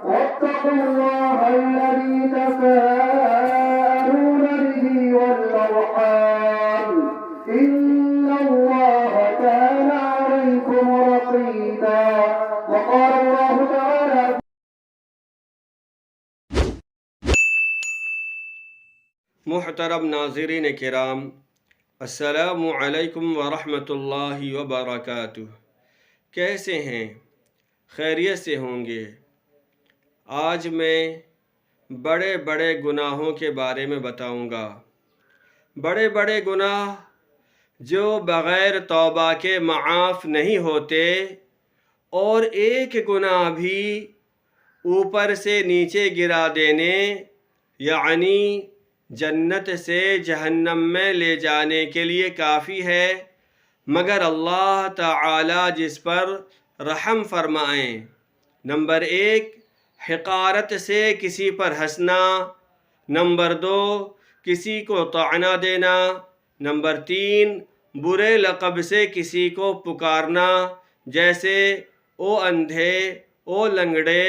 واتقوا الله الذي تساءلون به والأرحام إن الله كان عليكم رقيبا وقال الله تعالى محترم ناظرین کرام، السلام علیکم ورحمۃ اللہ وبرکاتہ۔ کیسے ہیں؟ خیریت سے ہوں گے۔ آج میں بڑے بڑے گناہوں کے بارے میں بتاؤں گا۔ بڑے بڑے گناہ جو بغیر توبہ کے معاف نہیں ہوتے، اور ایک گناہ بھی اوپر سے نیچے گرا دینے یعنی جنت سے جہنم میں لے جانے کے لیے کافی ہے، مگر اللہ تعالی جس پر رحم فرمائیں۔ نمبر 1، حقارت سے کسی پر ہنسنا۔ نمبر 2، کسی کو طعنہ دینا۔ نمبر 3، برے لقب سے کسی کو پکارنا، جیسے او اندھے، او لنگڑے،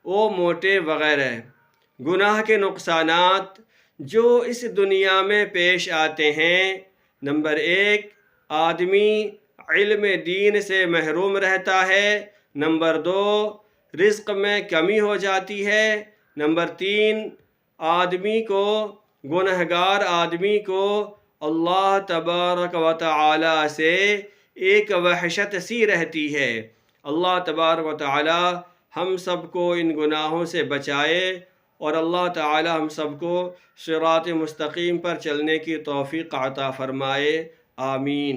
او موٹے وغیرہ۔ گناہ کے نقصانات جو اس دنیا میں پیش آتے ہیں: نمبر 1، آدمی علم دین سے محروم رہتا ہے۔ نمبر 2، رزق میں کمی ہو جاتی ہے۔ نمبر 3، گنہگار آدمی کو اللہ تبارک و تعالی سے ایک وحشت سی رہتی ہے۔ اللہ تبارک و تعالی ہم سب کو ان گناہوں سے بچائے، اور اللہ تعالی ہم سب کو صراط مستقیم پر چلنے کی توفیق عطا فرمائے۔ آمین۔